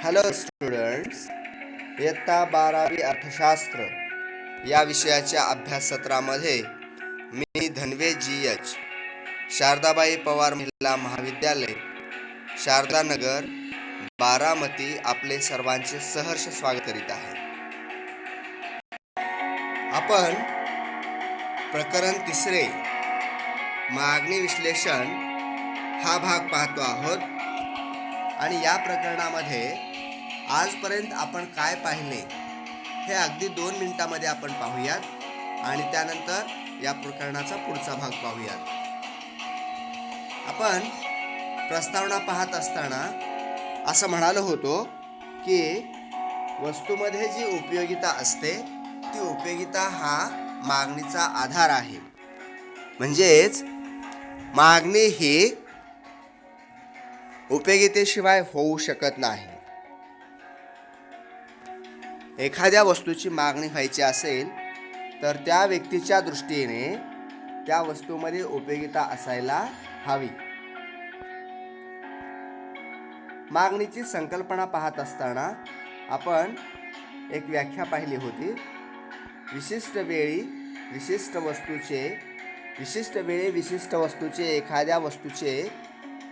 Hello students, इयत्ता 12वी अर्थशास्त्र या विषयाच्या अभ्याससत्रामध्ये मी धनवे जी.एच. शारदाबाई पवार महिला महाविद्यालय, शारदानगर, बारामती आपले सर्वांचे सहर्ष स्वागत करीत आहे. आपण प्रकरण 3 मागणी विश्लेषण हा भाग पाहतो आहोत. आणि या प्रकरणामध्ये आजपर्यंत आपण काय पाहिले हे अगदी 2 मिनिटांमध्ये आपण पाहूयात आणि त्यानंतर या प्रकरणाचा पुढचा भाग पाहूयात. आपण प्रस्तावना पाहत असताना असं म्हणालो होतो की वस्तूमध्ये जी उपयोगिता असते ती उपयोगिता हा मागणीचा आधार आहे. म्हणजेच मागणी ही उपयोगितेशिवाय होऊ शकत नाही. एखाद्या वस्तूची मागणी व्हायची असेल तर त्या व्यक्तीच्या दृष्टीने त्या वस्तूमध्ये उपयोगिता असायला हवी. मागणीची संकल्पना पाहत असताना आपण एक व्याख्या पाहिली होती. विशिष्ट वेळी विशिष्ट वस्तूचे एखाद्या वस्तूचे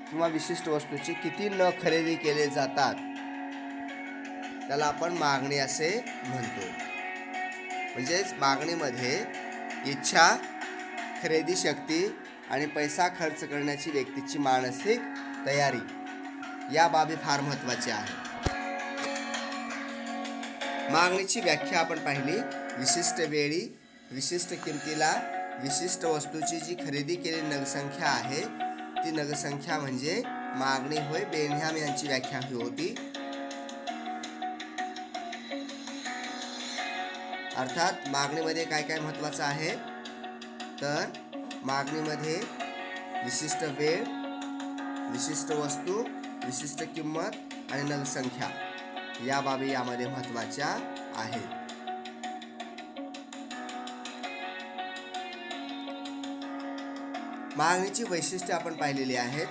किंवा विशिष्ट वस्तूचे किती न खरेदी केले जातात त्याला आपण मागणी असे म्हणतो. म्हणजेच मागणीमध्ये इच्छा, खरेदी शक्ती आणि पैसा खर्च करण्याची व्यक्तीची मानसिक तयारी या बाबी फार महत्त्वाच्या आहेत. मागणीची व्याख्या आपण पाहिली. विशिष्ट वेळी विशिष्ट किमतीला विशिष्ट वस्तूची जी खरेदी केलेली नगसंख्या आहे ती नगसंख्या म्हणजे मागणी होय. बेनहॅम यांची व्याख्या ही होती. अर्थात मागणीमध्ये काय काय महत्त्वाचं आहे तर मागणीमध्ये विशिष्ट वेळ, विशिष्ट वस्तू, विशिष्ट किंमत आणि नगसंख्या या बाबी यामध्ये महत्त्वाच्या आहेत. मागणीची वैशिष्ट्ये आपण पाहिलेली आहेत.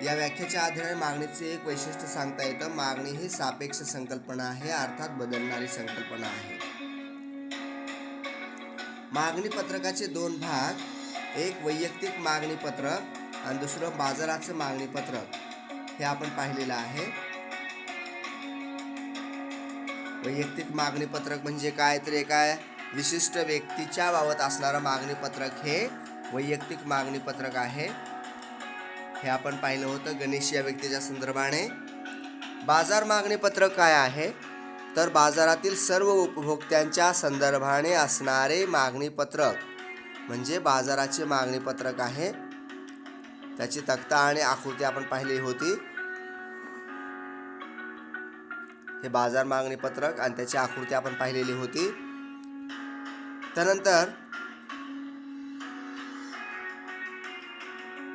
या व्याख्येच्या आधारे मागणीचे एक वैशिष्ट्य सांगता येतं. मागणी ही सापेक्ष संकल्पना आहे, अर्थात बदलणारी संकल्पना आहे. मागणी पत्रकाचे 2 भाग, एक वैयक्तिक मागणी पत्रक आणि दुसरं बाजाराचं मागणी पत्रक हे आपण पाहिलेलं आहे. वैयक्तिक मागणी पत्रक म्हणजे काय तर एका विशिष्ट व्यक्तीच्या बाबत असणारं मागणी पत्रक हे वैयक्तिक मागणी पत्रक आहे. हे आपण पाहिलं होतं गणेश या व्यक्तीच्या संदर्भाने. बाजार मागणी पत्रक काय आहे तर बाजारातील सर्व उपभोक्त्यांच्या संदर्भाने असणारे मागणी पत्रक म्हणजे बाजाराचे मागणी पत्रक आहे. त्याची तक्ता आणि आकृती आपण पाहिली होती. हे बाजार मागणी पत्रक आणि त्याची आकृती आपण पाहिलेली होती. त्यानंतर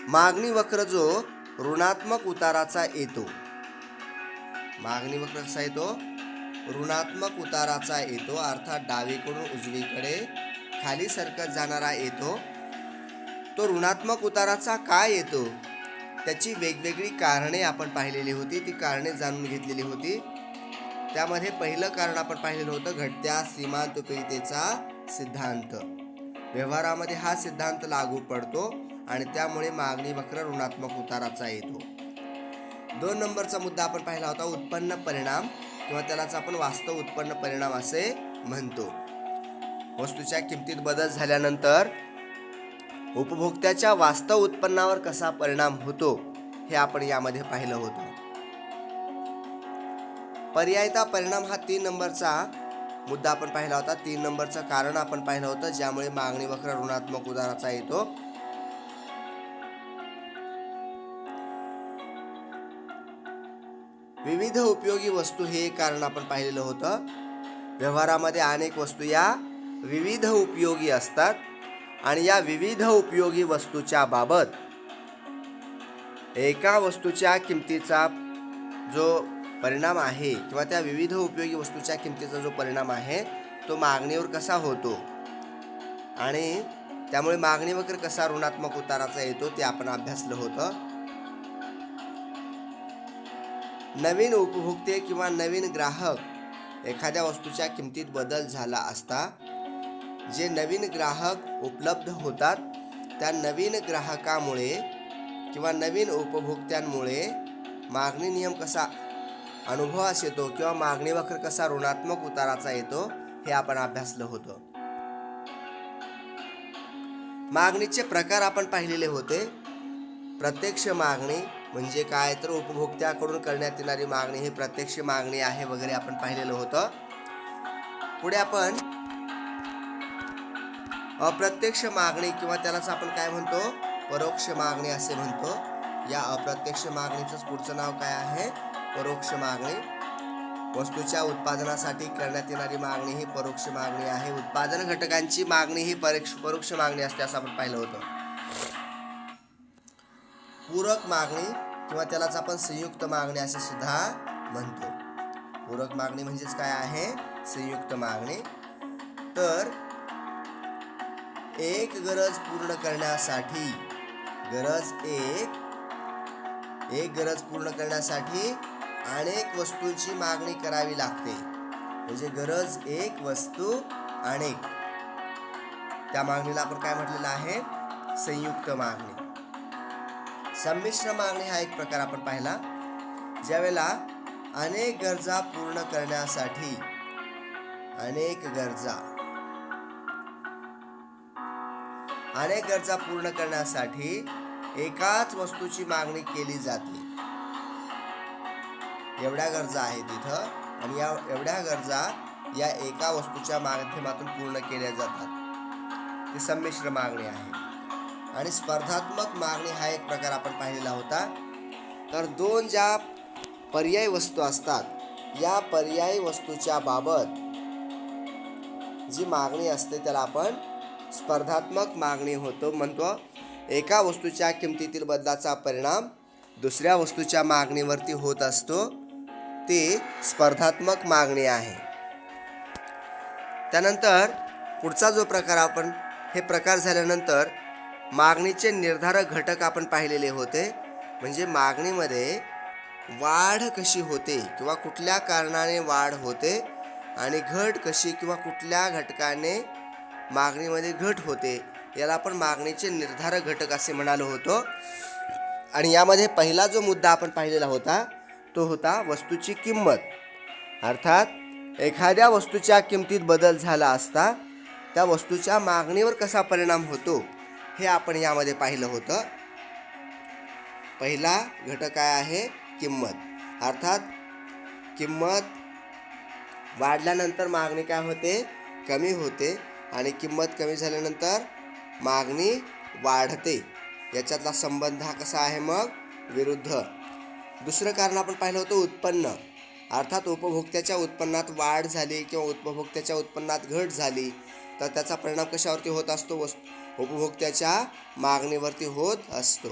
मागणी वक्र जो ऋणात्मक उताराचा येतो. मागणी वक्र कसा येतो? ऋणात्मक उताराचा येतो, अर्थात डावीकडून उजवीकडे खाली सरकत जाणारा येतो. तो ऋणात्मक उताराचा काय येतो त्याची वेगवेगळी कारणे आपण पाहिलेली होती. ती कारणे जाणून घेतलेली होती. त्यामध्ये पहिलं कारण आपण पाहिलेलं होतं घटत्या सीमांत उपयोगितेचा सिद्धांत. व्यवहारामध्ये हा सिद्धांत लागू पडतो आणि त्यामुळे मागणी वक्र ऋणात्मक उताराचा येतो. 2 नंबरचा मुद्दा आपण पाहिला होता उत्पन्न परिणाम किंवा त्यालाच आपण वास्तव उत्पन्न परिणाम असे म्हणतो. वस्तूच्या किमतीत बदल झाल्यानंतर उपभोक्त्याच्या वास्तव उत्पन्नावर कसा परिणाम होतो हे आपण यामध्ये पाहिलं होतं. पर्यायता परिणाम हा 3 नंबरचा मुद्दा आपण पाहिला होता. 3 नंबरचं कारण आपण पाहिलं होतं ज्यामुळे मागणी वक्र ऋणात्मक उताराचा येतो. विविध उपयोगी वस्तू हे कारण आपण पाहिलेलं होतं. व्यवहारामध्ये अनेक वस्तू या विविध उपयोगी असतात आणि या विविध उपयोगी वस्तूच्या बाबत एका वस्तूच्या किमतीचा जो परिणाम आहे किंवा त्या विविध उपयोगी वस्तूच्या किमतीचा जो परिणाम आहे तो मागणीवर कसा होतो आणि त्यामुळे मागणी वक्र कसा ऋणात्मक उताराचा येतो ते आपण अभ्यासलं होतं. नवीन उपभोक्ते किंवा नवीन ग्राहक एखाद्या वस्तूच्या किमतीत बदल झाला असता जे नवीन ग्राहक उपलब्ध होतात त्या नवीन ग्राहकामुळे किंवा नवीन उपभोक्त्यांमुळे मागणी नियम कसा अनुभवास येतो किंवा मागणी वक्र कसा ऋणात्मक उताराचा येतो हे आपण अभ्यासलं होतं. मागणीचे प्रकार आपण पाहिलेले होते. प्रत्यक्ष मागणी म्हणजे काय तर उपभोक्त्याकडून करण्यात येणारी मागणी ही प्रत्यक्ष मागणी आहे वगैरे आपण पाहिलेलं होतं. पुढे आपण अप्रत्यक्ष मागणी किंवा त्यालाच आपण काय म्हणतो परोक्ष मागणी असे म्हणतो. या अप्रत्यक्ष मागणीचंच पुढचं नाव काय आहे परोक्ष मागणी. वस्तूच्या उत्पादनासाठी करण्यात येणारी मागणी ही परोक्ष मागणी आहे. उत्पादन घटकांची मागणी ही परोक्ष मागणी असते असं आपण पाहिलं होतं. पूरक मागणी किंवा त्यालाच आपण संयुक्त मागणी असे सुद्धा म्हणतो. पूरक मागणी म्हणजेच काय आहे संयुक्त मागणी. तर एक गरज पूर्ण करण्यासाठी एक गरज पूर्ण करण्यासाठी अनेक वस्तूंची मागणी करावी लागते. म्हणजे गरज एक वस्तू अनेक, त्या मागणीला आपण काय म्हटलेलं आहे संयुक्त मागणी. संमिश्र मागणी हा एक प्रकार आपण पाहिला. ज्यावेळेला अनेक गरजा पूर्ण करण्यासाठी एकाच वस्तूची मागणी केली जाते. एवढ्या गरजा आहेत तिथं आणि या एवढ्या गरजा या एका वस्तूच्या माध्यमातून पूर्ण केल्या जातात. ती संमिश्र मागणी आहे. आणि स्पर्धात्मक मागणी हा एक प्रकार आपण पाहिलेला होता. तर दोन ज्या पर्यायी वस्तू असतात या पर्यायी वस्तूच्या बाबत जी मागणी असते त्याला आपण स्पर्धात्मक मागणी म्हणतो. एका वस्तूच्या किमतीतील बदलाचा परिणाम दुसऱ्या वस्तूच्या मागणीवरती होत असतो ती स्पर्धात्मक मागणी आहे. त्यानंतर पुढचा जो प्रकार आपण हे प्रकार झाल्यानंतर मागणीचे निर्धारक घटक आपण पाहिलेले होते. म्हणजे मागणीमध्ये वाढ कशी होते किंवा कुठल्या कारणाने वाढ होते आणि घट कशी किंवा कुठल्या घटकाने मागणीमध्ये घट होते याला आपण मागणीचे निर्धारक घटक असे म्हणालो होतो. आणि यामध्ये पहिला जो मुद्दा आपण पाहिलेला होता तो होता वस्तूची किंमत. अर्थात एखाद्या वस्तूच्या किमतीत बदल झाला असता त्या वस्तूच्या मागणीवर कसा परिणाम होतो हे आपण यामध्ये पाहिलं होतं. पहिला घटक काय आहे किंमत. अर्थात किंमत वाढल्यानंतर मागणी काय होते कमी होते आणि किंमत कमी झाल्यानंतर मागणी वाढते. याच्यातला संबंध हा कसा आहे मग विरुद्ध. दुसरं कारण आपण पाहिलं होतं उत्पन्न. अर्थात उपभोक्त्याच्या उत्पन्नात वाढ झाली किंवा उपभोक्त्याच्या उत्पन्नात घट झाली तर त्याचा परिणाम कशावरती होत असतो उपभोक्त्याच्या मागणीवरती होत असतो.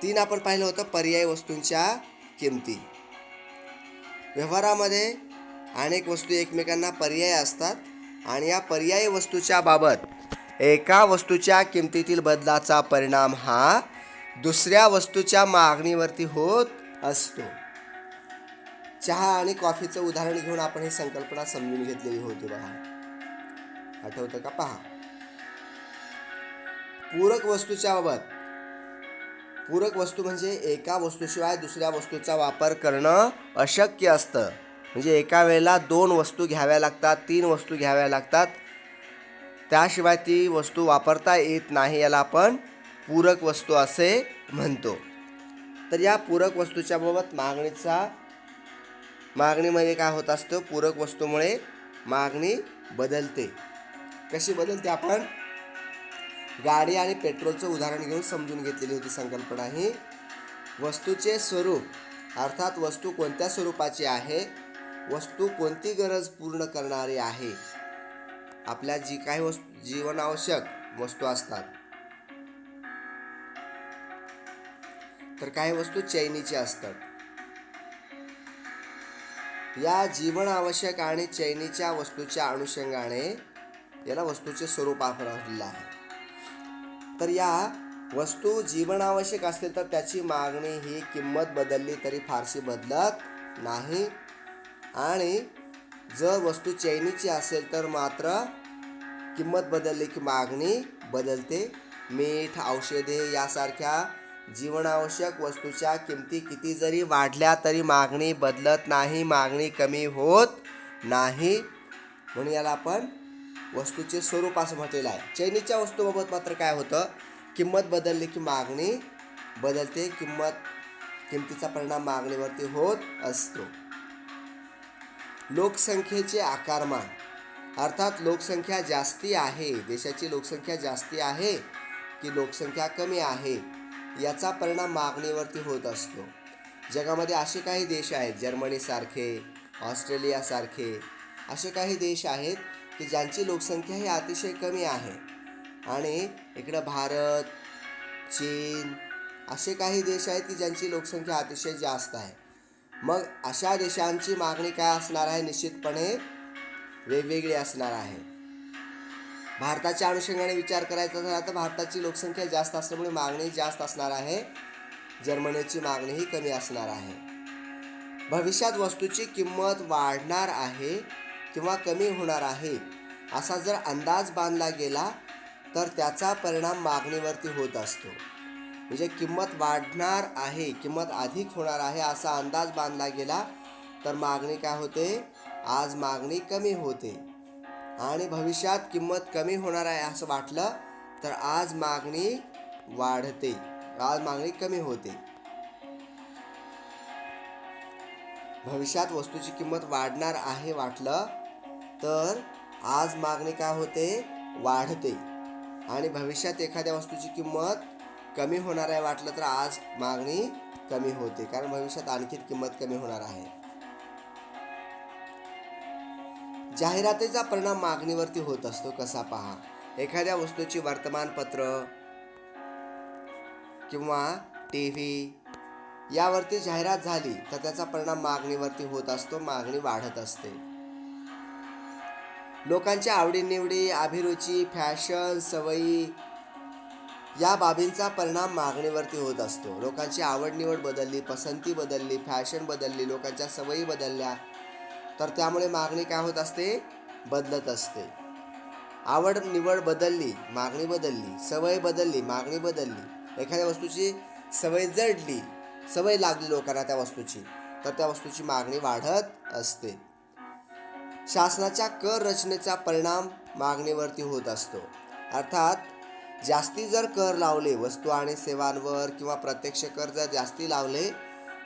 3 आपण पाहिलं होतं पर्यायी वस्तूंच्या किमती. व्यवहारामध्ये अनेक वस्तू एकमेकांना पर्याय असतात आणि या पर्यायी वस्तूच्या बाबत एका वस्तूच्या किमतीतील बदलाचा परिणाम हा दुसऱ्या वस्तूच्या मागणीवरती होत असतो. चहा आणि कॉफीचं उदाहरण घेऊन आपण ही संकल्पना समजून घेतलेली होती बघा. आठवतं का पहा. पूरक वस्तूच्या बाबत पूरक वस्तू म्हणजे एका वस्तूशिवाय दुसऱ्या वस्तूचा वापर करणं अशक्य असतं. म्हणजे एका वेळेला 2 वस्तू घ्याव्या लागतात 3 वस्तू घ्याव्या लागतात त्याशिवाय ती वस्तू वापरता येत नाही. याला आपण पूरक वस्तू असे म्हणतो. तर या पूरक वस्तूच्या बाबत मागणीमध्ये काय होत असतं पूरक वस्तूमुळे मागणी बदलते. कशी बदलते आपण गाडी आणि पेट्रोलचं उदाहरण घेऊन समजून घेतलेली होती संकल्पना ही. वस्तूचे स्वरूप अर्थात वस्तू कोणत्या स्वरूपाची आहे वस्तू कोणती गरज पूर्ण करणारी आहे. आपल्या जी काही जीवनावश्यक वस्तू असतात तर काही वस्तू चैनीच्या असतात. या जीवनावश्यक आणि चैनीच्या वस्तूच्या अनुषंगाने याला वस्तूचे स्वरूप वापरलेलं आहे. तर या वस्तू जीवनावश्यक असेल तर त्याची मागणी ही किंमत बदलली तरी फारशी बदलत नाही. आणि जर वस्तू चैनीची असेल तर मात्र किंमत बदलली की मागणी बदलते. मीठ, औषधे यासारख्या जीवनावश्यक वस्तूच्या किमती किती जरी वाढल्या तरी मागणी बदलत नाही, मागणी कमी होत नाही. म्हणून याला आपण वस्तूचे स्वरूप असं म्हटलेलं आहे. चैनीच्या वस्तूबाबत मात्र काय होतं, किंमत बदलली की मागणी बदलते. किमतीचा परिणाम मागणीवरती होत असतो. लोकसंख्येचे आकारमान, अर्थात लोकसंख्या जास्ती आहे, देशाची लोकसंख्या जास्ती आहे की लोकसंख्या कमी आहे याचा परिणाम मागणीवरती होत असतो. जगामध्ये असे काही देश आहेत, जर्मनीसारखे, ऑस्ट्रेलियासारखे असे काही देश आहेत की ज्यांची लोकसंख्या ही अतिशय कमी आहे. आणि इकडं भारत, चीन असे काही देश आहेत की ज्यांची लोकसंख्या अतिशय जास्त आहे. मग अशा देशांची मागणी काय असणार आहे, निश्चितपणे वेगवेगळी असणार आहे. भारताच्या अनुषंगाने विचार करायचा झाला तर भारताची लोकसंख्या जास्त असल्यामुळे मागणी जास्त असणार आहे. जर्मनीची मागणीही कमी असणार आहे. भविष्यात वस्तूची किंमत वाढणार आहे किंवा कमी होणार आहे असा जर अंदाज बांधला गेला तर त्याचा परिणाम मागणीवरती होत असतो. म्हणजे किंमत वाढणार आहे, किंमत अधिक होणार आहे असा अंदाज बांधला गेला तर मागणी काय होते, आज मागणी कमी होते. आणि भविष्यात किंमत कमी होणार आहे असं वाटलं तर आज मागणी वाढते, आज मागणी कमी होते. भविष्यात वस्तूची किंमत वाढणार आहे वाटलं तर आज मागणी काय होते, वाढते. आणि भविष्यात एखाद्या वस्तूची किंमत कमी होणार आहे वाटलं तर आज मागणी कमी होते, कारण भविष्यात आणखी किंमत कमी होणार आहे. जाहिरातीचा परिणाम मागणीवरती होत असतो, कसा पहा. एखाद्या वस्तूची वर्तमानपत्र किंवा टीव्ही यावरती जाहिरात झाली तर त्याचा परिणाम मागणीवरती होत असतो, मागणी वाढत असते. लोकांच्या आवडीनिवडी, अभिरुची, फॅशन, सवयी या बाबींचा परिणाम मागणीवरती होत असतो. लोकांची आवड-निवड बदलली, पसंती बदलली, फॅशन बदलली, लोकांच्या सवयी बदलल्या तर त्यामुळे मागणी काय होत असते, बदलत असते. आवड निवड बदलली, मागणी बदलली, सवय बदलली, मागणी बदलली. एखाद्या वस्तूची सवय जडली, सवय लागली लोकांना त्या वस्तूची तर त्या वस्तूची मागणी वाढत असते. शासनाच्या कर रचनेचा परिणाम मागणीवरती होत असतो. अर्थात जास्ती जर कर लावले वस्तू आणि सेवांवर किंवा प्रत्यक्ष कर जर जास्ती लावले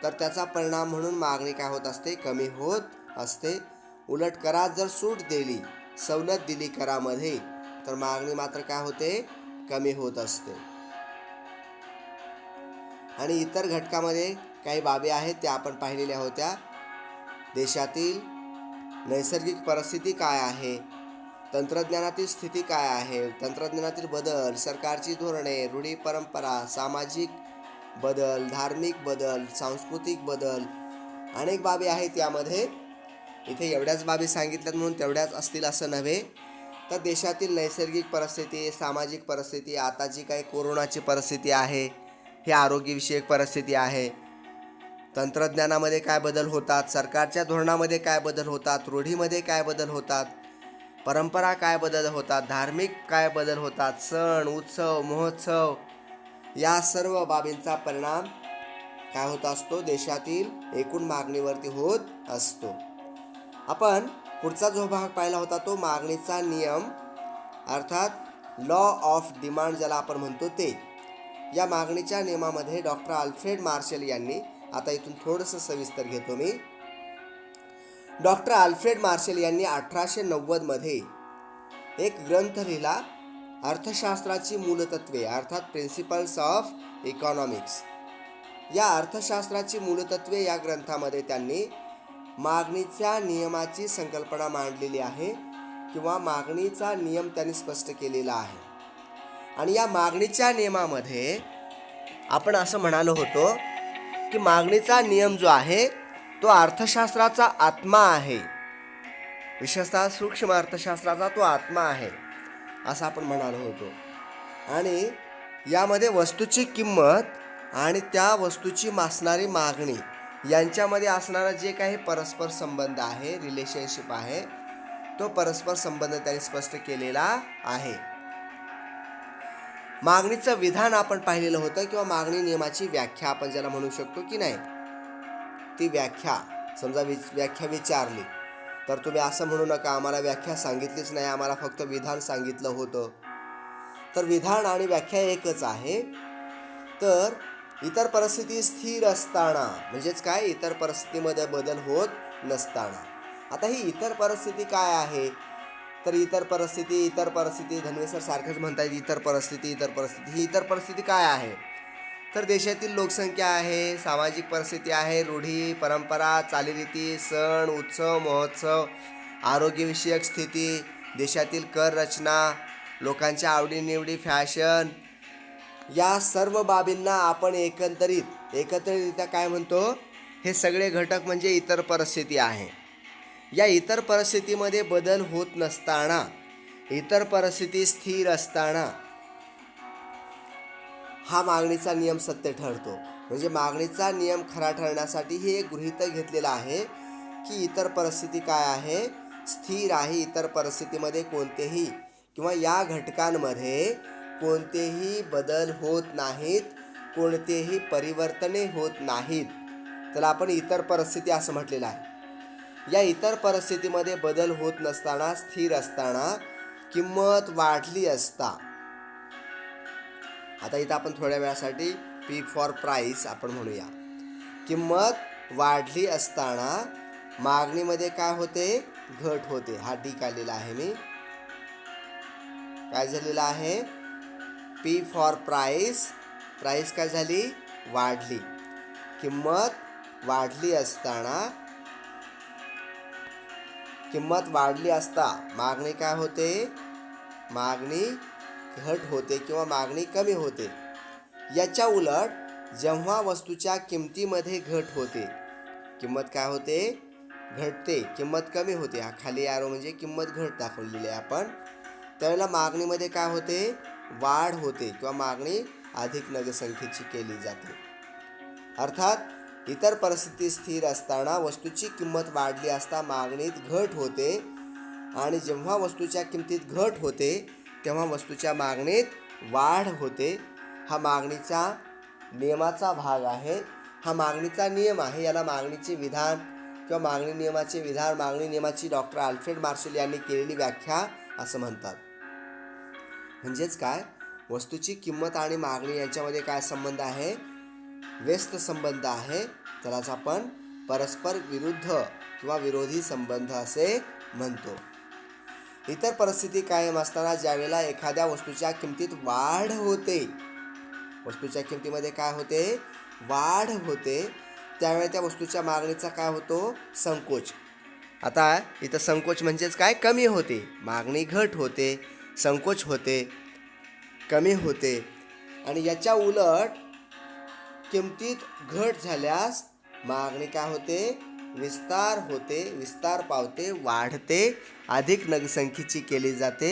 तर त्याचा परिणाम म्हणून मागणी काय होत असते, कमी होत असते. उलट करात जर सूट दिली, सवलत दिली करामध्ये तर मागणी मात्र काय होते, कमी होत असते. आणि इतर घटकामध्ये काही बाबी आहेत त्या आपण पाहिलेल्या होत्या. देशातील नैसर्गिक परिस्थिती काय आहे, तंत्रज्ञानातील स्थिती काय आहे, तंत्रज्ञानातील बदल, सरकारची धोरणे, रूढी परंपरा, सामाजिक बदल, धार्मिक बदल, सांस्कृतिक बदल, अनेक बाबी आहेत यामध्ये. इथे एवढ्याच बाबी सांगितल्यात म्हणून तेवढ्याच असतील असं नव्हे. तर देशातील नैसर्गिक परिस्थिती, सामाजिक परिस्थिती, आता जी काही कोरोनाची परिस्थिती आहे ही आरोग्यविषयक परिस्थिती आहे. तंत्रज्ञानामध्ये काय बदल होतात, सरकारच्या धोरणामध्ये काय बदल होतात, रूढीमध्ये काय बदल होतात, परंपरा काय बदल होतात, धार्मिक काय बदल होतात, सण, उत्सव, महोत्सव या सर्व बाबींचा परिणाम काय होत असतो, देशातील एकूण मागणीवरती होत असतो. आपण पुढचा जो भाग पाहिला होता तो मागणीचा नियम, अर्थात लॉ ऑफ डिमांड ज्याला आपण म्हणतो ते. या मागणीच्या नियमामध्ये डॉक्टर अल्फ्रेड मार्शल यांनी, आता इथून थोडंसं सविस्तर घेतो मी. डॉक्टर अल्फ्रेड मार्शल यांनी 1890 मध्ये एक ग्रंथ लिहिला, अर्थशास्त्राची मूलतत्वे, अर्थात प्रिन्सिपल्स ऑफ इकॉनॉमिक्स. या अर्थशास्त्राची मूलतत्वे या ग्रंथामध्ये त्यांनी मागणीच्या नियमाची संकल्पना मांडलेली आहे किंवा मागणीचा नियम त्यांनी स्पष्ट केलेला आहे. आणि या मागणीच्या नियमामध्ये आपण असं म्हणालो होतो की मागणीचा नियम जो आहे तो अर्थशास्त्राचा आत्मा आहे, विशेषतः सूक्ष्म अर्थशास्त्राचा तो आत्मा आहे असं आपण म्हणालो होतो. आणि यामध्ये वस्तूची किंमत आणि त्या वस्तूची असणारी मागणी यांच्यामध्ये असणारा जे काही परस्पर संबंध आहे, रिलेशनशिप आहे, तो परस्पर संबंध त्यांनी स्पष्ट केलेला आहे. मागणीचं विधान आपण पाहिलेलं होतं किंवा मागणी नियमाची व्याख्या आपण ज्याला म्हणू शकतो की नाही, ती व्याख्या समजा व्याख्या विचारली तर तुम्ही असं म्हणू नका आम्हाला व्याख्या सांगितलीच नाही, आम्हाला फक्त विधान सांगितलं होतं. तर विधान आणि व्याख्या एकच आहे. तर इतर परिस्थिती स्थिर असताना म्हणजेच काय, इतर परिस्थितीमध्ये बदल होत नसताना. आता ही इतर परिस्थिती काय आहे, तर इतर परिस्थिती धनवेसर सारखंच म्हणतात इतर परिस्थिती. ही इतर परिस्थिती काय आहे, तर देशातील लोकसंख्या आहे, सामाजिक परिस्थिती आहे, रूढी परंपरा, चालीरीती, सण उत्सव महोत्सव, आरोग्यविषयक स्थिती, देशातील कर रचना, लोकांच्या आवडीनिवडी, फॅशन, या सर्व बाबींना आपण एकत्रितरित्या काय म्हणतो, हे सगळे घटक म्हणजे इतर परिस्थिती आहे. या इतर परिस्थितीमध्ये बदल होत नसताना, इतर परिस्थिती स्थिर असताना हा मागणीचा नियम सत्य ठरतो. म्हणजे मागणीचा नियम खरा ठरण्यासाठी हे एक गृहीतक घेतलेलं आहे की इतर परिस्थिती काय आहे, स्थिर आहे. इतर परिस्थितीमध्ये कोणतेही किंवा या घटकांमध्ये कोणतेही बदल होत नाहीत, कोणतेही परिवर्तने होत नाहीत. त्याला आपण इतर परिस्थिती असं म्हटलेलं आहे. या इतर परिस्थितीमध्ये बदल होत नसताना, स्थिर असताना, किंमत वाढली असता. आता इथं आपण थोड्या वेळासाठी पी फॉर प्राईस आपण म्हणूया. किंमत वाढली असताना मागणीमध्ये काय होते, घट होते. हा डी काढलेला आहे मी. काय झालेला आहे, पी फॉर प्राईस, प्राईस काय झाली, वाढली. किंमत वाढली असताना, किंमत वाढली असता मागणी काय होते, मागणी घट होते किंवा मागणी कमी होते. याच्या उलट जेव्हा वस्तूच्या किमतीमध्ये घट होते, किंमत काय होते, घटते, किंमत कमी होते. हा खाली ॲरो म्हणजे किंमत घट दाखवलेली आहे आपण. त्यावेळेला मागणीमध्ये काय होते, वाढ होते किंवा मागणी अधिक नगरसंख्येची केली जाते. अर्थात इतर परिस्थिती स्थिर असताना वस्तूची किंमत वाढली असता मागणीत घट होते आणि जेव्हा वस्तूच्या किमतीत घट होते तेव्हा वस्तूच्या मागणीत वाढ होते. हा मागणीचा नियमाचा भाग आहे. हा मागणीचा नियम आहे. याला मागणीचे विधान किंवा मागणी नियमाचे विधान, मागणी नियमाची डॉक्टर अल्फ्रेड मार्शल यांनी केलेली व्याख्या असं म्हणतात. म्हणजेच काय, वस्तूची किंमत आणि मागणी यांच्यामध्ये काय संबंध आहे, व्यस्त संबंध आहे. त्यालाच आपण परस्पर विरुद्ध किंवा विरोधी संबंध असे म्हणतो. इतर परिस्थिती कायम असताना ज्यावेळेला एखाद्या वस्तूच्या किमतीत वाढ होते, वस्तूच्या किमतीमध्ये काय होते, वाढ होते, त्यावेळेला त्या वस्तूच्या मागणीचा काय होतो, संकोच. आता इथं संकोच म्हणजेच काय, कमी होते. मागणी घट होते, संकोच होते, कमी होते. आणि याच्या उलट किमतीत घट झाल्यास मागणी काय होते, विस्तार होते, विस्तार पावते, वाढते, अधिक नगरसंख्येची केली जाते,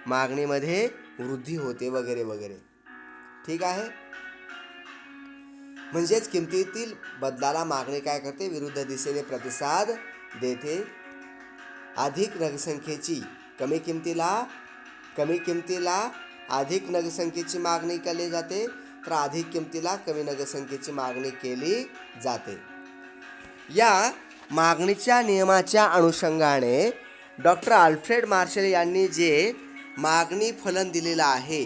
मागणीमध्ये वृद्धी होते वगैरे वगैरे. ठीक आहे. म्हणजेच किमतीतील बदलाला मागणी काय करते, विरुद्ध दिशेने प्रतिसाद देते. अधिक नगरसंख्येची कमी किमतीला अधिक नगरसंख्येची मागणी केली जाते, तर अधिक किमतीला कमी नगरसंख्येची मागणी केली जाते. या मागणीच्या नियमाच्या अनुषंगाने डॉक्टर अल्फ्रेड मार्शल यांनी जे मागणी फलन दिलेलं आहे,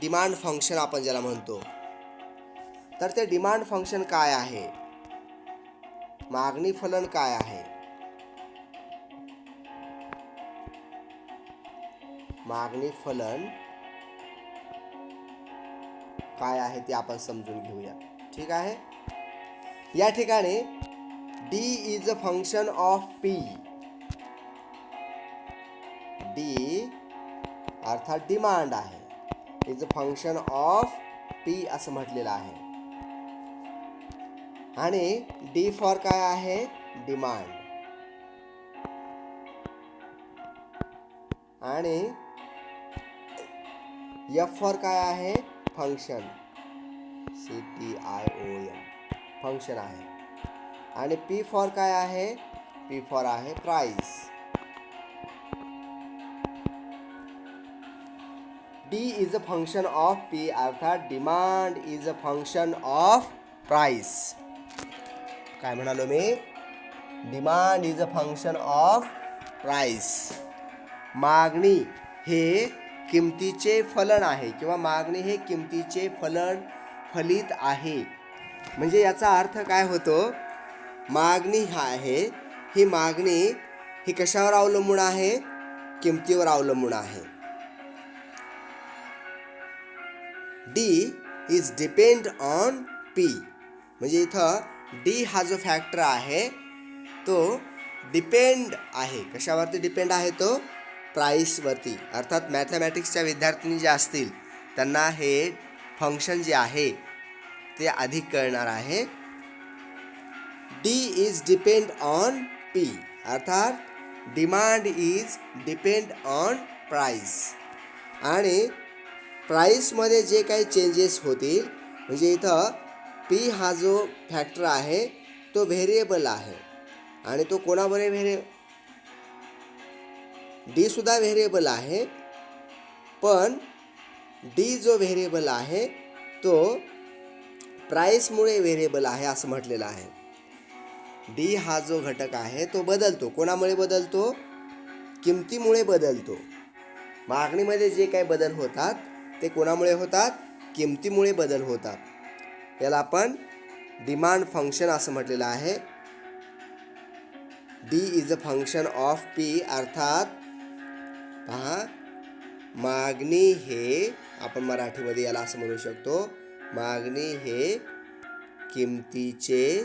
डिमांड फंक्शन आपण ज्याला म्हणतो, तर ते डिमांड फंक्शन काय आहे, मागणी फलन काय आहे, मागणी फलन काय आहे ते आपण समजून घेऊया. ठीक आहे. या ठिकाणी D is a function of P. D अर्थात डिमांड आहे, is a function of P असं म्हटलेलं आहे. आणि डी फॉर काय आहे, डिमांड. आणि एफ फॉर काय आहे? फंक्शन, CTION फंक्शन आहे. आणि पी फॉर काय आहे? पी फॉर आहे price. D is a function of P, अर्थात demand is a function of price. काय म्हणालो मी? Demand is a function of price. मागणी हे किमतीचे फलन आहे किंवा मागणी हे किमतीचे फलित आहे. म्हणजे याचा अर्थ काय होतो? मागणी आहे, ही मागणी ही कशावर अवलंबून आहे? किमतीवर अवलंबून आहे. D is depend on P, म्हणजे इथं डी हा जो फॅक्टर आहे तो डिपेंड आहे. कशावरती डिपेंड आहे तो? प्राईसवरती. अर्थात मॅथमॅटिक्सच्या विद्यार्थिनी जे असतील त्यांना हे फंक्शन जे आहे ते अधिक कळणार आहे. D is depend on P, अर्थात demand is depend on price. आणि प्राईसमध्ये जे काही चेंजेस होतील, म्हणजे इथं पी हा जो फॅक्टर आहे तो व्हेरिएबल आहे आणि तो कोणाबरोबर डी सुद्धा व्हेरिएबल आहे, पण डी जो व्हेरिएबल आहे तो प्राईसमुळे व्हेरिएबल आहे असं म्हटलेलं आहे. डी हा जो घटक आहे तो बदलतो. कोणामुळे बदलतो? किमतीमुळे बदलतो. मागणीमध्ये जे काही बदल होतात ते कोणामुळे होतात? किमतीमुळे बदल होतात. याला आपण डिमांड फंक्शन असं म्हटलेलं आहे. D is a function of P, अर्थात पहा, मागणी हे आपण मराठीमध्ये याला असं म्हणू शकतो, मागणी हे किमतीचे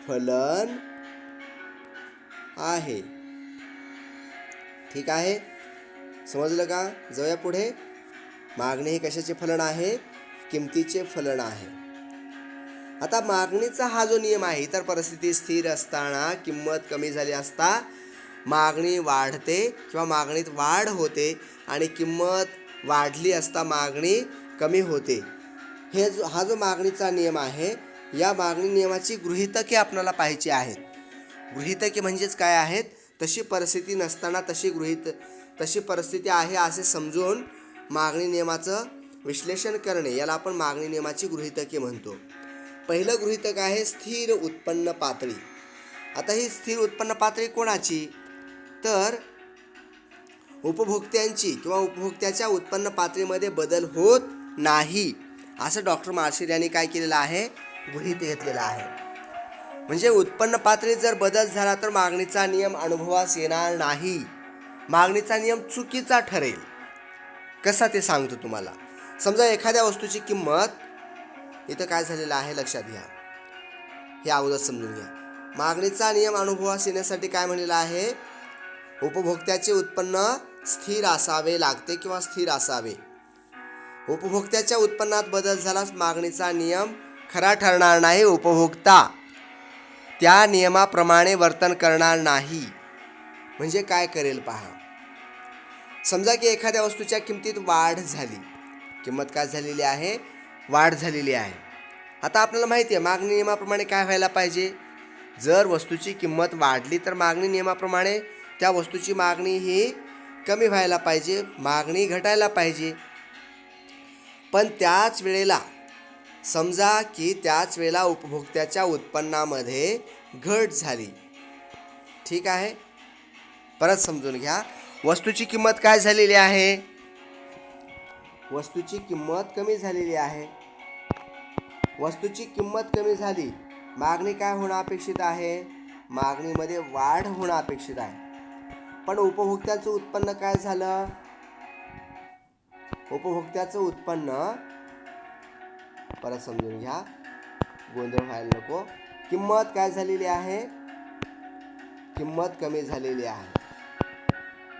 फलन आहे. ठीक आहे, समजलं का? जाऊया पुढे. मागणी हे कशाचे फलन आहे? किमतीचे फलन आहे. आता मागणीचा हा जो नियम आहे, इतर परिस्थिती स्थिर असताना किंमत कमी झाली असता मागणी वाढते किंवा मागणीत वाढ होते आणि किंमत वाढली असता मागणी कमी होते. हा जो मागणीचा नियम आहे, या मागणी नियमाची गृहीतके आपल्याला पाहायची आहेत. गृहीतके म्हणजेच काय आहेत? तशी परिस्थिती नसताना तशी परिस्थिती आहे असे समजून मागणी नियमाचं विश्लेषण करणे, याला आपण मागणी नियमाची गृहीतके म्हणतो. पहिलं गृहीतक आहे स्थिर उत्पन्न पातळी. आता ही स्थिर उत्पन्न पातळी कोणाची? तर उपभोक्त्यांची किंवा उपभोक्त्याच्या उत्पन्न पातळीमध्ये बदल होत नाही असं डॉक्टर मार्शल यांनी काय केलेलं आहे? गृहीत घेतलेलं आहे. म्हणजे उत्पन्न पातळीत जर बदल झाला तर मागणीचा नियम अनुभवास येणार नाही. मागणीचा नियम चुकीचा ठरेल. कसा ते सांगतो तुम्हाला. समजा एखाद्या वस्तूची किंमत, इथं काय झालेलं आहे लक्षात घ्या, हे अगोदर समजून घ्या. मागणीचा नियम अनुभवास येण्यासाठी काय म्हणलेलं आहे? उपभोक्त्याचे उत्पन्न स्थिर असावे लागते किंवा स्थिर असावे. उपभोक्त्याच्या उत्पन्नात बदल झाल्यास मागणीचा नियम खरा ठरणार नाही. उपभोक्ता त्या नियमाप्रमाणे वर्तन करणार नाही. म्हणजे काय करेल पहा. समजा की एखाद्या वस्तूच्या किमतीत वाढ झाली, किंमत काय झालेली आहे? वाढ झालेली आहे. आता आपल्याला माहिती आहे मागणी नियमाप्रमाणे काय व्हायला पाहिजे? जर वस्तूची किंमत वाढली तर मागणी नियमाप्रमाणे त्या वस्तूची मागणी ही कमी व्हायला पाहिजे, मागणी घटायला पाहिजे. पण त्याच वेळेला समजा की त्याच वेळेला उपभोक्त्याच्या उत्पन्नामध्ये घट झाली. ठीक आहे, परत समजून घ्या. वस्तूची किंमत काय झालेली आहे? वस्तूची किंमत कमी झालेली आहे. वस्तूची किंमत कमी झाली, मागणी काय होणं अपेक्षित आहे? मागणीमध्ये वाढ होणं अपेक्षित आहे. पण उपभोक्त्याचं उत्पन्न काय झालं? उपभोक्त्याचं उत्पन्न, परत समजून घ्या, गोंधळ व्हायला नको. किंमत काय झालेली आहे? किंमत कमी झालेली आहे.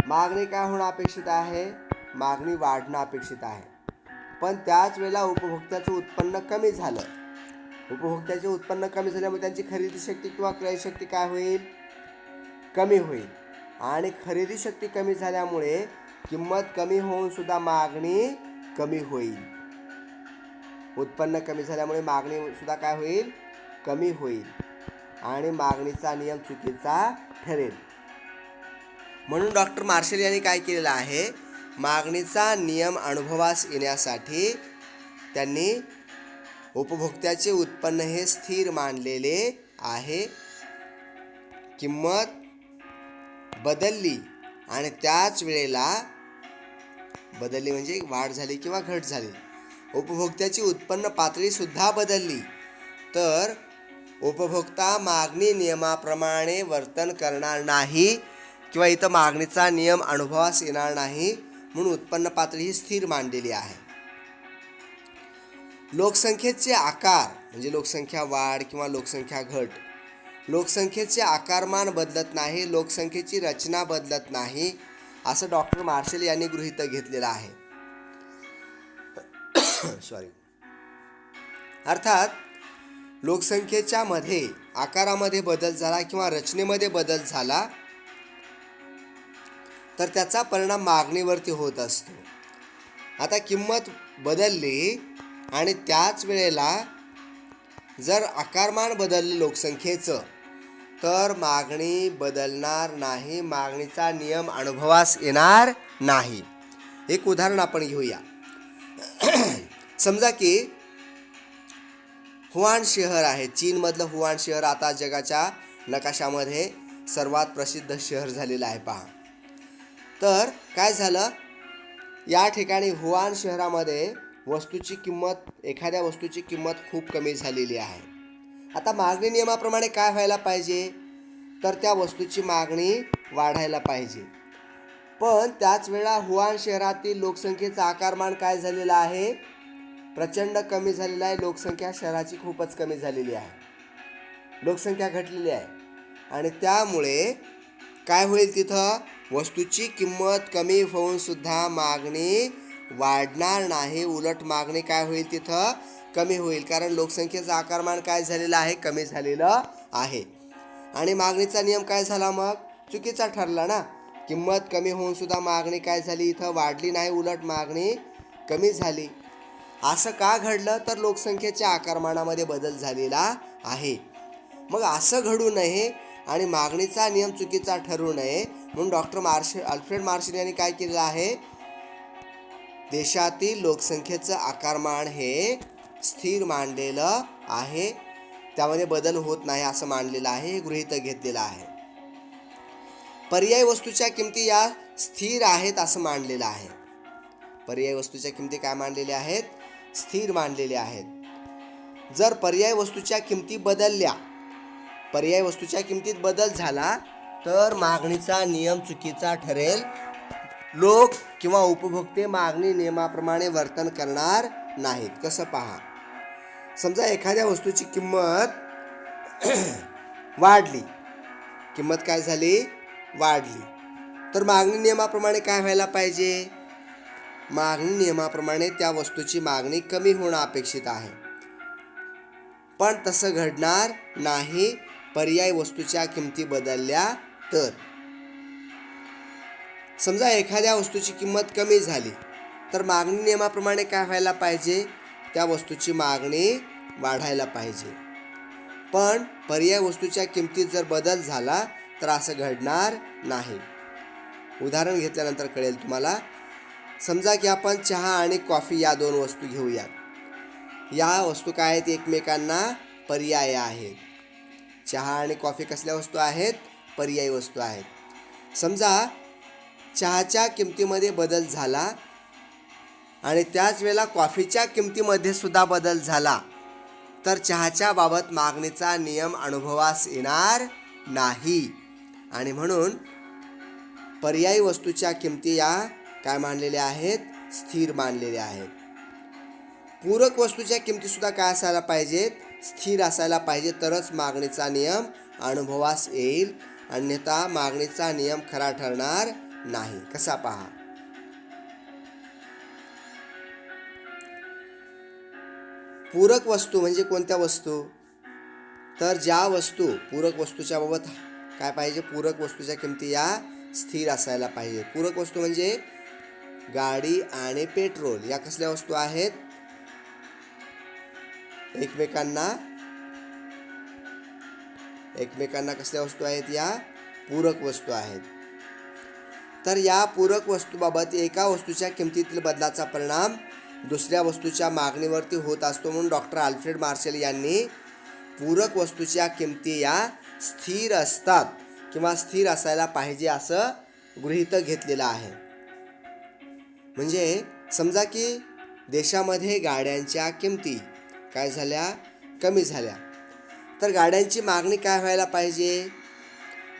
मागणी काय होणं अपेक्षित आहे? मागणी वाढणं अपेक्षित आहे. पण त्याच वेळेला उपभोक्त्याचं उत्पन्न कमी झालं. उपभोक्त्याचे उत्पन्न कमी झाल्यामुळे त्यांची खरेदी शक्ती किंवा क्रय शक्ती काय होईल? कमी होईल. आणि खरेदी शक्ती कमी झाल्यामुळे किंमत कमी होऊन सुद्धा मागणी कमी होईल. उत्पन्न कमी झाल्यामुळे मागणी सुद्धा काय होईल, कमी होईल आणि मागणीचा नियम चुकीचा ठरेल. म्हणून डॉक्टर मार्शल यांनी काय केलेलं आहे, मागणीचा नियम अनुभवास येण्यासाठी त्यांनी उपभोक्त्याचे उत्पन्न हे स्थिर मानलेले आहे. किंमत बदलली आणि त्याच वेळेला बदलली म्हणजे वाढ झाली किंवा घट झाली, उपभोक्त्याची उत्पन्न पातळी सुद्धा बदलली तर उपभोक्ता मागणी नियमाप्रमाणे वर्तन करणार नाही किंवा इथं मागणीचा नियम अनुभवास येणार नाही. म्हणून उत्पन्न पातळी ही स्थिर मानलेली आहे. लोकसंख्येचे आकार म्हणजे लोकसंख्या वाढ किंवा लोकसंख्या घट, लोकसंख्येचे आकारमान बदलत नाही, लोकसंख्येची रचना बदलत नाही असं डॉक्टर मार्शल यांनी गृहीत घेतलेलं आहे. अर्थात लोकसंख्येच्या मध्ये आकारामध्ये बदल झाला किंवा रचनेमध्ये बदल झाला तर त्याचा परिणाम मागणीवरती होत असतो. आता किंमत बदलली आणि त्याच वेळेला जर आकारमान बदललं लोकसंख्येचं तर मागणी बदलणार नाही, मागणीचा नियम अनुभवास येणार नाही. एक उदाहरण आपण घेऊया. समजा की हुआन शहर आहे, चीनमधलं हुआन शहर आता जगाच्या नकाशामध्ये सर्वात प्रसिद्ध शहर झालेलं आहे पहा. तर काय झालं, या ठिकाणी हुआन शहरामध्ये एखाद्या वस्तूची किंमत खूप कमी झालेली आहे. आता मागणी नियमाप्रमाणे काय व्हायला पाहिजे, तर त्या वस्तूची मागणी वाढायला पाहिजे. पण त्याच वेळा हुआन शहरातील लोकसंख्येचा आकारमान काय झालेला आहे, प्रचंड कमी झालेला आहे. लोकसंख्या शहराची खूपच कमी झालेली आहे, लोकसंख्या घटलेली आहे आणि त्यामुळे काय होईल, तिथं वस्तूची किंमत कमी होऊन सुद्धा मागणी वाढणार नाही, उलट मागणी काय होईल, तिथं कमी होईल. कारण लोकसंख्येचं आकारमान काय झालेलं आहे, कमी झालेलं आहे आणि मागणीचा नियम काय झाला, मग चुकीचा ठरला ना. किंमत कमी होऊन सुद्धा मागणी काय झाली, इथं वाढली नाही, उलट मागणी कमी झाली. असं का घडलं, तर लोकसंख्येच्या आकारमानामध्ये बदल झालेला आहे. मग असं घडू नये आणि मागणीचा नियम चुकीचा ठरू नये म्हणून डॉक्टर अल्फ्रेड मार्शल यांनी काय केलेलं आहे, देशातील लोकसंख्येचं आकारमान हे स्थिर मानलेलं आहे, त्यामध्ये बदल होत नाही असं मानलेलं आहे, हे गृहीत घेतलेलं आहे. पर्यायी वस्तूच्या किमती या स्थिर आहेत असं मानलेलं आहे. पर्यायी वस्तूच्या किमती काय मानलेल्या आहेत, स्थिर मानलेल्या आहेत. जर पर्यायी वस्तूच्या किमती बदलल्या, पर्यायी वस्तूच्या किमतीत बदल झाला तर मागणीचा नियम चुकीचा ठरेल. लोक किंवा उपभोक्ते मागणी नियमाप्रमाणे वर्तन करणार नाहीत. कसं पहा, समजा एखाद्या वस्तूची किंमत वाढली, किंमत काय झाली, वाढली, तर मागणी नियमाप्रमाणे काय व्हायला पाहिजे, मागणी नियमाप्रमाणे त्या वस्तूची मागणी कमी होणं अपेक्षित आहे. पण तसं घडणार नाही पर्यायी वस्तूच्या किमती बदलल्या तर. समजा एखाद्या वस्तूची किंमत कमी झाली तर मागणी नियमाप्रमाणे काय व्हायला पाहिजे, त्या वस्तूची मागणी वाढायला पाहिजे. पण पर्यायी वस्तूच्या किमतीत जर बदल झाला तर असं घडणार नाही. उदाहरण घेतल्यानंतर कळेल तुम्हाला. समजा की आपण चहा आणि कॉफी या दोन वस्तू घेऊयात. या वस्तू काय आहेत, एकमेकांना पर्याय आहेत. चहा आणि कॉफी कसल्या वस्तू आहेत, पर्यायी वस्तू आहेत. समजा चहाच्या किमतीमध्ये बदल झाला आणि त्याच वेळेला कॉफीच्या किमतीमध्ये सुद्धा बदल झाला तर चहाच्या बाबत मागणीचा नियम अनुभवास येणार नाही आणि म्हणून पर्यायी वस्तूच्या किमती या काय मानलेल्या आहेत, स्थिर मानलेल्या आहेत. पूरक वस्तूच्या किमती सुद्धा काय असायला पाहिजेत, स्थिर असायला पाहिजे, तरच मागणीचा नियम अनुभवास येईल, अन्यथा मागणीचा नियम खरा ठरणार नाही. कसा पहा, पूरक वस्तू म्हणजे कोणत्या वस्तू, तर ज्या वस्तू पूरक वस्तूच्या बाबत काय पाहिजे, पूरक वस्तूच्या किमती या स्थिर असायला पाहिजे. पूरक वस्तू म्हणजे गाडी आणि पेट्रोल या कसल्या वस्तू आहेत? एकमेकांना कसल्या वस्तू आहेत? या पूरक वस्तू आहेत. तर या पूरक वस्तूबाबत एका वस्तूच्या किमतीतील बदलाचा परिणाम दुसऱ्या वस्तूच्या मागणीवरती होत असतो, म्हणून डॉक्टर अल्फ्रेड मार्शल यांनी पूरक वस्तूच्या किमती या स्थिर असतात किंवा स्थिर असायला पाहिजे असं गृहीत घेतलेलं आहे. म्हणजे समजा की देशामध्ये गाड्यांच्या किमती काय झाल्या? कमी झाल्या. तर गाड्यांची मागणी काय व्हायला पाहिजे?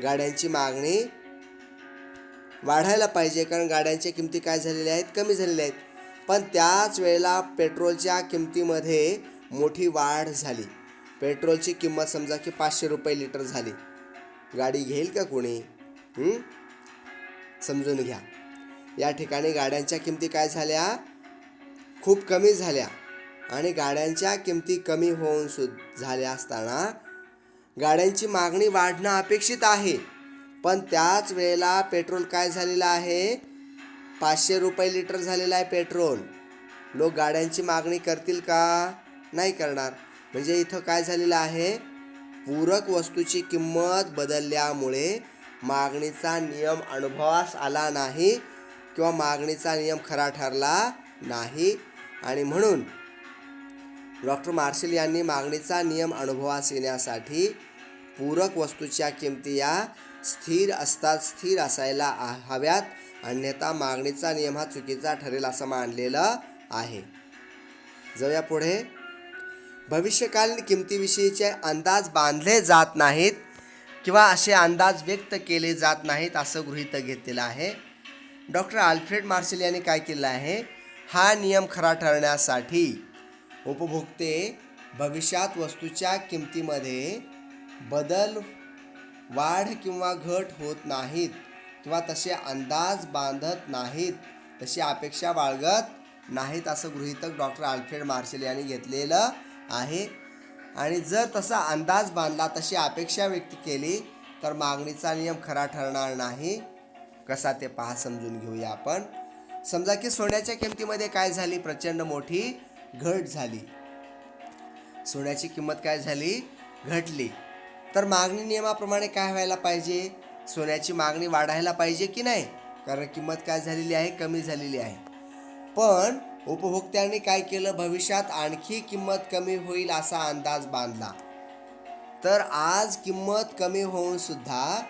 गाड्यांची मागणी वाढायला पाहिजे, कारण गाड्यांच्या किमती काय झालेल्या आहेत? कमी झालेल्या आहेत. पण त्याच वेळेला पेट्रोलच्या किमतीमध्ये मोठी वाढ झाली. पेट्रोलची किंमत समजा की 500 रुपये लिटर झाली. गाडी घेईल का कोणी? समजून घ्या. या ठिकाणी गाड्यांच्या किमती काय झाल्या? खूप कमी झाल्या. आणि गाड्यांच्या किमती कमी होऊन झाल्या असताना गाड्यांची मागणी वाढणं अपेक्षित आहे. पण त्याच वेळेला पेट्रोल काय झालेलं आहे? 500 रुपये लिटर झालेलं आहे पेट्रोल. लोक गाड्यांची मागणी करतील का? नाही करणार. म्हणजे इथं काय झालेलं आहे? पूरक वस्तूची किंमत बदलल्यामुळे मागणीचा नियम अनुभवास आला नाही किंवा मागणीचा नियम खरा ठरला नाही. आणि म्हणून डॉक्टर मार्शल यांनी मागणीचा नियम अनुभवास येण्यासाठी पूरक वस्तूच्या किमती या स्थिर असतात, स्थिर असायला हव्यात, अन्यथा मागणीचा नियम हा चुकीचा ठरेल असं मानलेलं आहे. जाऊया पुढे. भविष्यकालीन किमतीविषयीचे अंदाज बांधले जात नाहीत किंवा असे अंदाज व्यक्त केले जात नाहीत असं गृहीत घेतलेलं आहे. डॉक्टर अल्फ्रेड मार्शल यांनी काय केलं आहे? हा नियम खरा ठरण्यासाठी उपभोक्ते भविष्यात वस्तूच्या किमतीमध्ये बदल, वाढ किंवा घट होत नाहीत किंवा तसे अंदाज बांधत नाहीत, तशी अपेक्षा बाळगत नाहीत असं गृहीतक डॉक्टर अल्फ्रेड मार्शल यांनी घेतलेलं आहे. आणि जर तसा अंदाज बांधला, तशी अपेक्षा व्यक्त केली तर मागणीचा नियम खरा ठरणार नाही. कसा ते पहा, समजून घेऊया आपण. समजा की सोन्याच्या किमतीमध्ये काय झाली? प्रचंड मोठी घट झाली. सोन्याची किंमत काय झाली? घटली. तर मागणी नियमाप्रमाणे काय व्हायला पाहिजे? सोन्याची मागणी वाढायला पाहिजे की नाही? कारण किंमत काय झालेली आहे? कमी झालेली आहे. पण उपभोक्त्यांनी काय केलं? भविष्यात आणखी किंमत कमी होईल असा अंदाज बांधला. तर आज किंमत कमी होऊन सुद्धा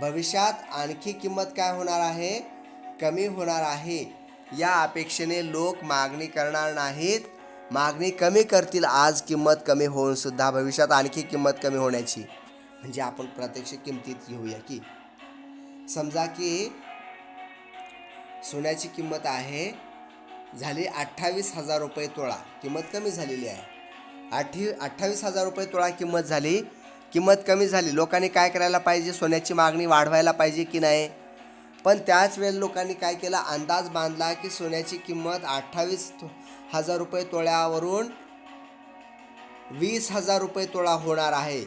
भविष्यात आणखी किंमत काय होणार आहे? कमी होणार आहे. या अपेक्षेने लोक मागणी करणार नाहीत, मागणी कमी करतील. आज किंमत कमी होऊन सुद्धा भविष्यात आणखी किंमत कमी होण्याची. म्हणजे आपण प्रत्यक्ष किमतीत घेऊया की समजा की सोन्याची किंमत आहे झाली 28,000 रुपये तोळा. किंमत कमी झालेली आहे. 28,000 रुपये तोळा किंमत झाली. किंमत कमी झाली. लोकांनी काय करायला पाहिजे? सोन्याची मागणी वाढवायला पाहिजे की नाही? पण त्याच वेळेला लोकांनी काय केला? अंदाज बांधला की सोन्याची किंमत 28,000 रुपये तोळ्यावरून 20,000 रुपये तोळा होणार आहे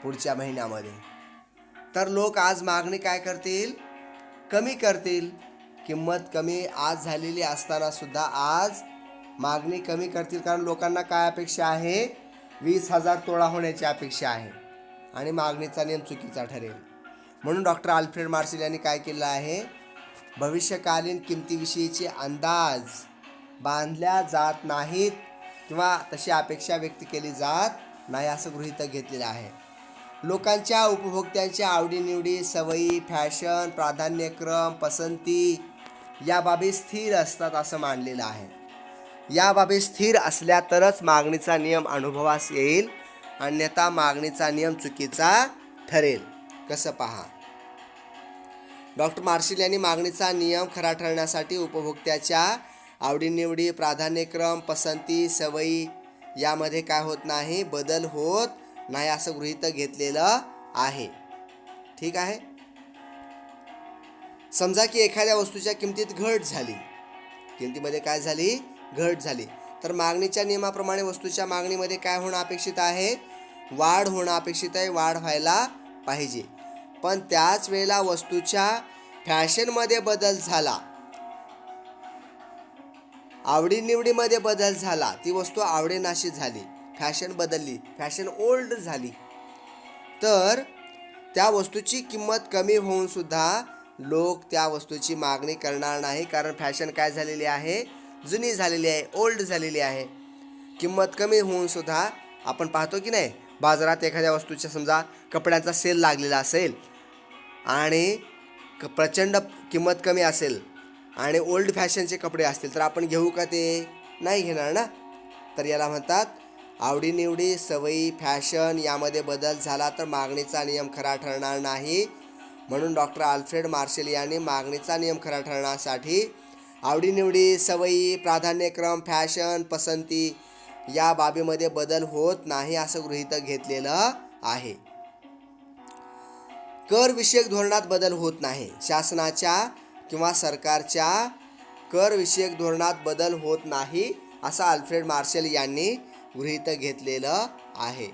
पुढच्या महिन्यामध्ये. तर लोक आज मागणी काय करतील? कमी करतील. किंमत कमी आज झालेली असताना सुद्धा आज मागणी कमी करतील, कारण लोकांना काय अपेक्षा आहे? 20,000 तोळा होण्याची अपेक्षा आहे. आणि मागणीचा नियम चुकीचा ठरेल. म्हणून डॉक्टर अल्फ्रेड मार्शल यांनी काय केलं आहे? भविष्यकालीन किमतीविषयीचे अंदाज बांधल्या जात नाहीत किंवा तशी अपेक्षा व्यक्त केली जात नाही असं गृहीत घेतलेलं आहे. लोकांच्या, उपभोक्त्यांच्या आवडीनिवडी, सवयी, फॅशन, प्राधान्यक्रम, पसंती या बाबी स्थिर असतात असं मानलेलं आहे. या बाबी स्थिर असल्या तरच मागणीचा नियम अनुभवास येईल, अन्यथा मागणीचा नियम चुकीचा ठरेल. कसं पहा. डॉक्टर मार्शल यांनी मागणीचा नियम खरा ठरण्यासाठी उपभोक्त्याच्या आवडीनिवडी, प्राधान्यक्रम, पसंती, सवयी यामध्ये काय होत नाही? बदल होत नाही असं गृहीत घेतलेलं आहे. ठीक आहे. समजा की एखाद्या वस्तूच्या किमतीत घट झाली. किमतीमध्ये काय झाली? घट झाली. तर मागणीच्या नियमाप्रमाणे वस्तूच्या मागणीमध्ये काय होणं अपेक्षित आहे? वाढ होणं अपेक्षित आहे. वाढ व्हायला पाहिजे. पण त्याच वेळेला वस्तूच्या फॅशनमध्ये बदल झाला. आवडीनिवडीमध्ये बदल झाला, ती वस्तू आवडेनाशी झाली, फॅशन बदलली, फॅशन ओल्ड झाली, तर त्या वस्तूची किंमत कमी होऊन सुद्धा लोक त्या वस्तूची मागणी करणार नाही, कारण फॅशन काय झालेली आहे, जुनी झालेली आहे, ओल्ड झालेली आहे. किंमत कमी होऊन सुद्धा आपण पाहतो की नाही, बाजारात एखाद्या वस्तूच्या समजा कपड्यांचा सेल लागलेला असेल आणि प्रचंड किंमत कमी असेल आणि ओल्ड फॅशनचे कपडे असतील तर आपण घेऊ का? ते नाही घेणार ना. तर याला म्हणतात आवडीनिवडी, सवयी, फॅशन यामध्ये बदल झाला तर मागणीचा नियम खरा ठरणार नाही. म्हणून डॉक्टर अल्फ्रेड मार्शल यांनी मागणीचा नियम खरा ठरण्यासाठी आवडीनिवडी, सवयी, प्राधान्यक्रम, फॅशन, पसंती या बाबीमध्ये बदल होत नाही असं गृहीत घेतलेलं आहे. कर विषयक धोरणात बदल होत नाही. शासनाच्या किंवा सरकारच्या कर विषयक धोरणात बदल होत नाही असं अल्फ्रेड मार्शल यांनी गृहीत घेतलेलं आहे.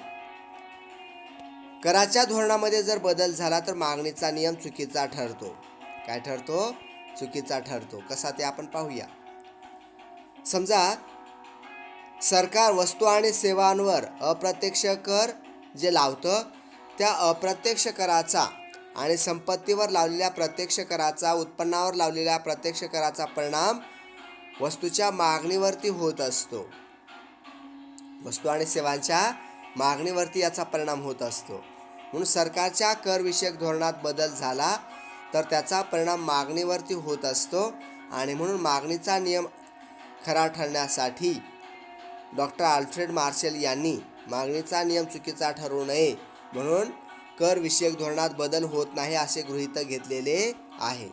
कराच्या धोरणामध्ये जर बदल झाला तर मागणीचा नियम चुकीचा ठरतो. काय ठरतो? चुकीचा ठरतो. कसा ते आपण पाहूया. समजा सरकार वस्तू आणि सेवांवर अप्रत्यक्ष कर जे लावतं, त्या अप्रत्यक्ष कराचा आणि संपत्तीवर लावलेल्या प्रत्यक्ष कराचा, उत्पन्नावर लावलेल्या प्रत्यक्ष कराचा परिणाम वस्तूच्या मागणीवरती होत असतो. वस्तू आणि सेवांच्या मागणीवरती याचा परिणाम होत असतो. म्हणून सरकारच्या कर विषयक धोरणात बदल झाला तर त्याचा परिणाम मागणीवरती होत असतो आणि म्हणून मागणीचा नियम खरा ठरण्यासाठी डॉक्टर अल्फ्रेड मार्शल यांनी मागणीचा नियम चुकीचा ठरू नये म्हणून कर विषयक धोरणात बदल होत नाही असे गृहीत घेतलेले आहे.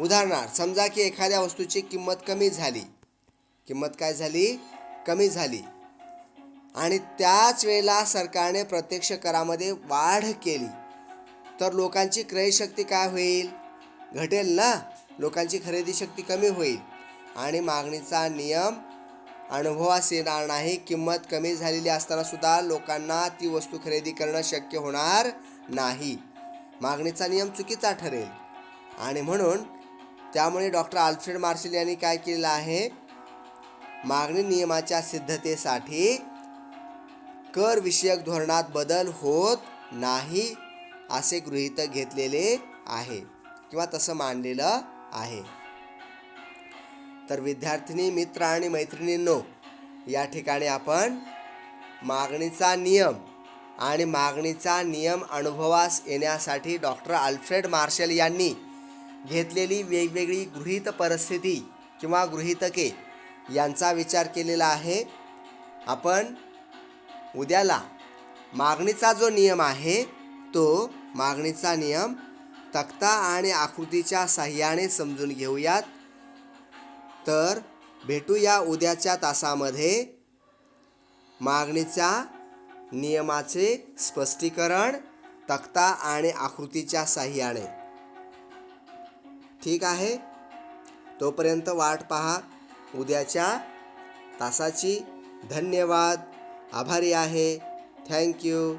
उदाहरणार्थ समजा की एखाद्या वस्तूची किंमत कमी झाली. किंमत काय झाली? कमी झाली आणि त्याच वेळेला सरकारने प्रत्यक्ष करामध्ये वाढ केली तर लोकांची क्रयशक्ती काय होईल? घटेल ना. लोकांची खरेदी शक्ती कमी होईल आणि मागणीचा नियम अनुभवास येणार नाही. किंमत कमी झालेली असताना सुद्धा लोकांना ती वस्तू खरेदी करणं शक्य होणार नाही. मागणीचा नियम चुकीचा ठरेल आणि म्हणून त्यामुळे डॉक्टर अल्फ्रेड मार्शल यांनी काय केलेलं आहे? मागणी नियमाच्या सिद्धतेसाठी कर विषयक धोरणात बदल होत नाही असे गृहीत घेतलेले आहे किंवा तसं मानलेलं आहे. तर विद्यार्थिनी, मित्र आणि मैत्रिणींनो, या ठिकाणी आपण मागणीचा नियम आणि मागणीचा नियम अनुभवास येण्यासाठी डॉक्टर अल्फ्रेड मार्शल यांनी घेतलेली वेगवेगळी गृहीत परिस्थिती किंवा गृहीतके यांचा विचार केलेला आहे. आपण उद्याला मागणीचा जो नियम आहे तो मागणीचा नियम तक्ता आणि आकृतीच्या साहाय्याने समजून घेऊयात. तर भेटूया उद्याच्या तासामध्ये मागणीच्या नियमाचे स्पष्टीकरण तक्ता आणि आकृतीच्या साहाय्याने. ठीक आहे. तोपर्यंत वाट पहा उद्याच्या तासाची. धन्यवाद. आभारी आहे. थँक्यू.